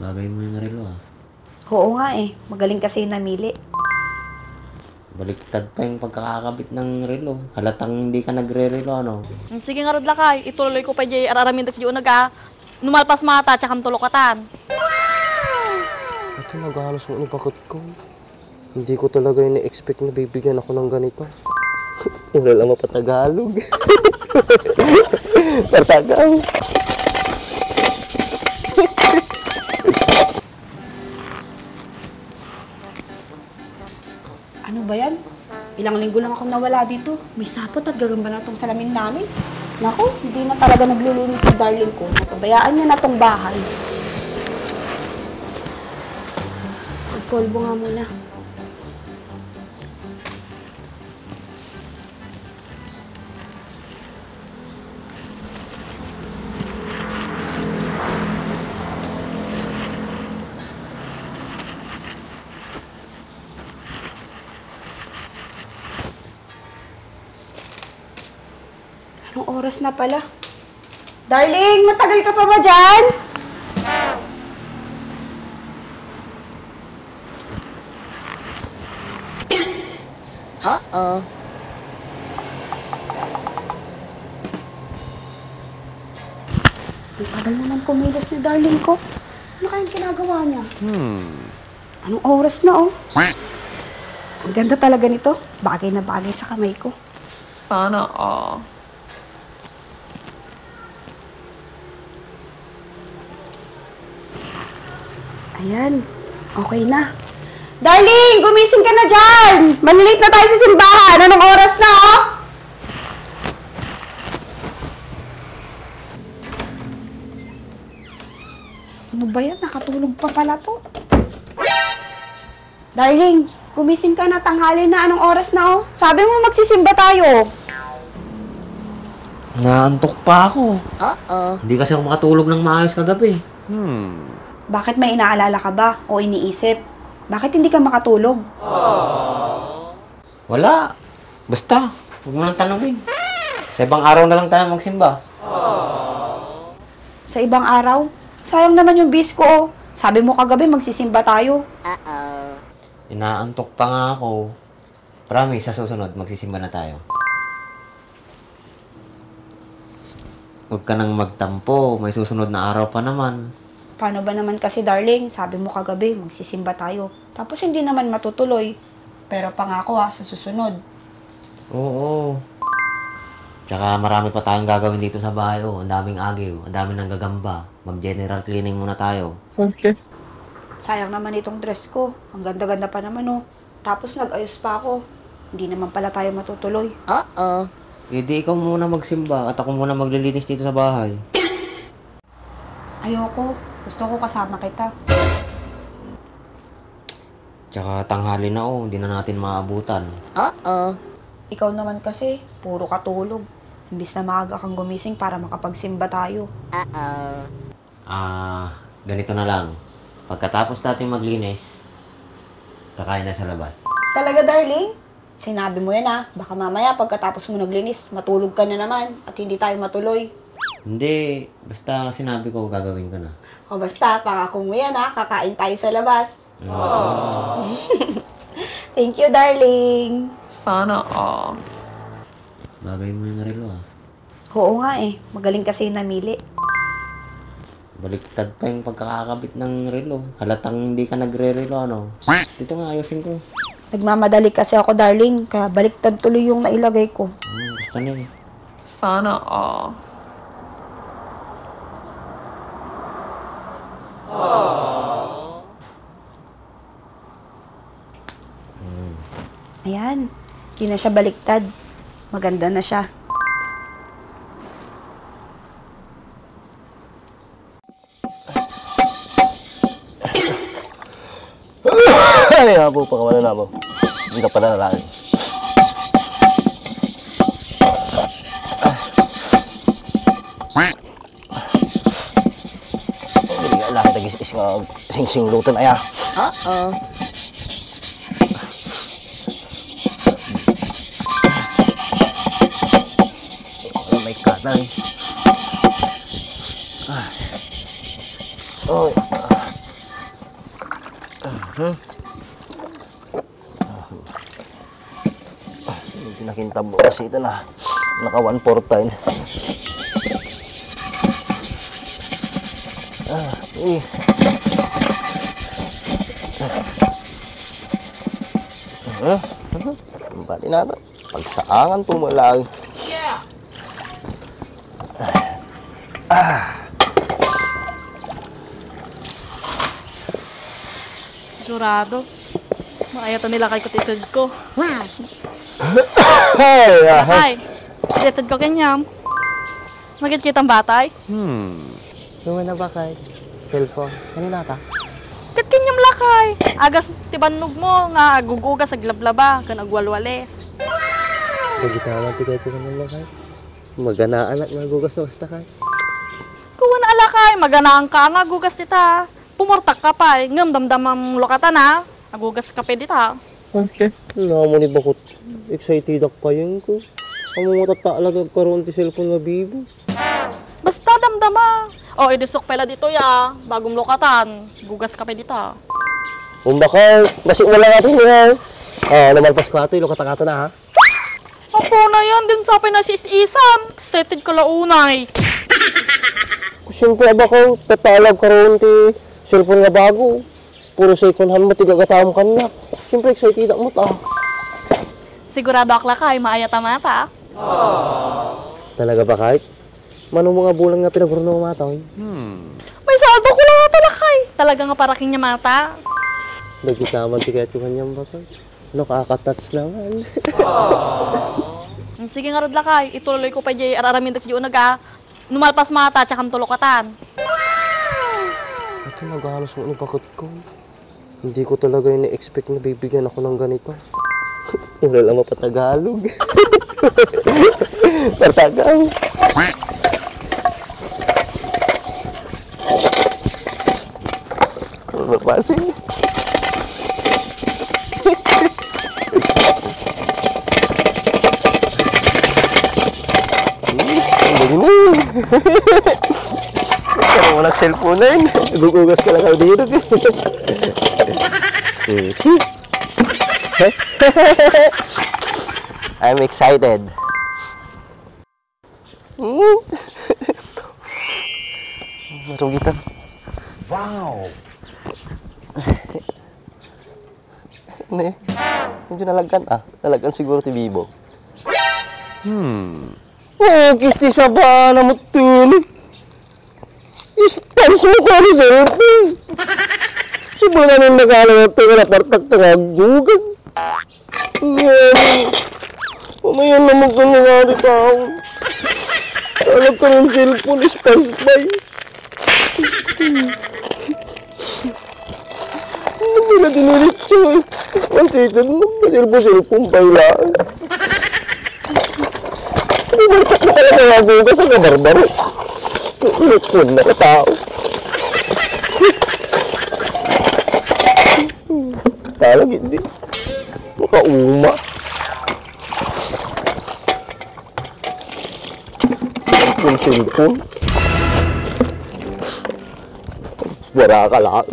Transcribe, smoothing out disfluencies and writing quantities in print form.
Bagay mo yung relo ah. Oo nga eh. Magaling kasi yung namili. Baliktad pa yung pagkakakabit ng relo. Halatang hindi ka nagre-relo ano. Sige nga, Rodlakay. Ituloy ko pa dyan. Araramin dak yun numalpas mata, tsaka tulokatan. Ito, naghahalos mo bakit ko. Hindi ko talaga ina-expect na bibigyan ako ng ganito. Wala lang mapatagalog. Patagaw. Ano ba yan? Ilang linggo lang ako nawala dito. May sapot at gagamba na itong salamin namin. Naku, hindi na talaga naglilinis si darling ko. Napabayaan niya na itong bahay. Magpolvo nga muna. Anong oras na pala? Darling, matagal ka pa ba dyan? Uh-oh. Ang tagal naman kumilos ni darling ko. Ano kayang ginagawa niya? Anong oras na oh? Ang ganda talaga nito. Bagay na bagay sa kamay ko. Sana Ayan, okay na. Darling, gumising ka na dyan! Malilate na tayo sa simbahan. Anong oras na, oh? Ano ba yan? Nakatulog pa pala to. Darling, gumising ka na. Tanghali na. Anong oras na, oh? Sabi mo magsisimba tayo. Naantok pa ako. Hindi kasi ako makatulog ng maayos kagabi. Bakit may inaalala ka ba o iniisip? Bakit hindi ka makatulog? Wala. Basta, huwag mo nang tanungin. Sa ibang araw na lang tayo magsimba. Sa ibang araw? Sayang naman yung bis ko, oh. Sabi mo kagabi magsisimba tayo. Inaantok pa nga ako. Promise, sa susunod, magsisimba na tayo. Huwag ka nang magtampo. May susunod na araw pa naman. Paano ba naman kasi, darling? Sabi mo kagabi, magsisimba tayo. Tapos hindi naman matutuloy. Pero pangako sa susunod. Oo. Tsaka marami pa tayong gagawin dito sa bahay. Ang daming agiw, ang daming nanggagamba. Mag-general cleaning muna tayo. Okay. Sayang naman itong dress ko. Ang ganda-ganda pa naman, oh. Tapos nag-ayos pa ako. Hindi naman pala tayo matutuloy. Eh di ikaw muna magsimba at ako muna maglilinis dito sa bahay. Ayoko. Gusto ko kasama kita. Tsaka tanghali na hindi na natin maabutan. Ikaw naman kasi, puro katulog. Imbis na maaga kang gumising para makapagsimba tayo. Ganito na lang. Pagkatapos natin maglinis, kakain na sa labas. Talaga, darling? Sinabi mo yan, Baka mamaya pagkatapos mo naglinis, matulog ka na naman at hindi tayo matuloy. Hindi, basta sinabi ko gagawin ko na. O basta, pangako mo yan, kakain tayo sa labas. Thank you, darling. Sana Bagay mo yung relo Oo nga eh. Magaling kasi yung namili. Baliktad pa yung pagkakakabit ng relo. Halatang hindi ka nagre-relo ano. Dito nga, ayusin ko. Nagmamadali kasi ako, darling. Kaya baliktad tuloy yung nailagay ko. Basta na eh. Sana Ayan. Hindi na siya baliktad. Maganda na siya. Ay, nga po, pagkawala na mo. Hindi ka pala nalaan. Hindi nga, laki tagis-is nga sing-sing lutan ay may katang. Pinakintab mo kasi ito na. Naka 1/4 time. Bali natin. Pagsaangan pumalang. Sigurado. Maayatan nila kay kutitid ko. Hey! Lakay, kutitid ko kanyam. Magit kitang batay. Luman na ba kay cellphone? Kanina ta? Kat kanyam lakay. Agas tibanog mo nga agugugas sa glablaba kan agwalwales. Nagitawan ti kahit kanina ba kay? Maganaan at nagugas na basta kay. Kuha na alakay, maganaan ka nga agugas dita. Pumortak ka pa, ngam damdam ang lokatan ha. Agugas ka pa dita. Okay. Naman ni bakot. Excited ako pa yun ko. Ang mga tatalaga karoon ti cellphone nga bibo. Basta damdama. O, idusok pala dito ya. Bagong lokatan. Gugas ka pa dita. Umbakal, masik wala natin yan. Namalpas ko ato, ilokata-kata na ha. Opo na yan, din sa pinasisisan. Excited ka launay. Siyempre abakaw, tatalag karoon ti cellphone nga bago. Puro second hand mo, tigagatam ka na. Siyempre excited ako mo ta. Sigurado akla ka, ay maayata mata. Talaga ba kahit? Manong mga bulang nga pinaguro ng mata ko? May saldo ko lang nga talakay. Talaga nga paraking niya mata. Nagkitaman ti kahit yung kanyang bakal. Ano, kakatats naman. Sige nga rod lakay, ituloy ko pa jay araramin dak yun naga. Numalpas mata, tsaka tulokatan. Ito naghahalos mo ni bakot ko. Hindi ko talaga ini-expect na bibigyan ako ng ganito. Wala lang mapatagalog. Tartagaw. Mapasin. Ang galing. Kaya mo ng cellphone na yun. Gugugas ka lang dito. I'm excited. Marugitan. Wow! Ne, medyo nalagkan Nalagkan siguro ti Bibo. Oh, kisti sa ba na mo tuli? Ispans mo ko ni cellphone. Sibulan nang nagalaw ito na partak gugas. Pamayan naman ka nangyari tao. Talag ka ng cellphone, ispans bay. Hindi na dinilit siya. Mantitid mo, masilpo-silpong baylaan. Martak na talaga nga gugas sa kabarbaro. Lutpon na ka tao. Talag hindi. Makauma. Silpon. Wala ka lang.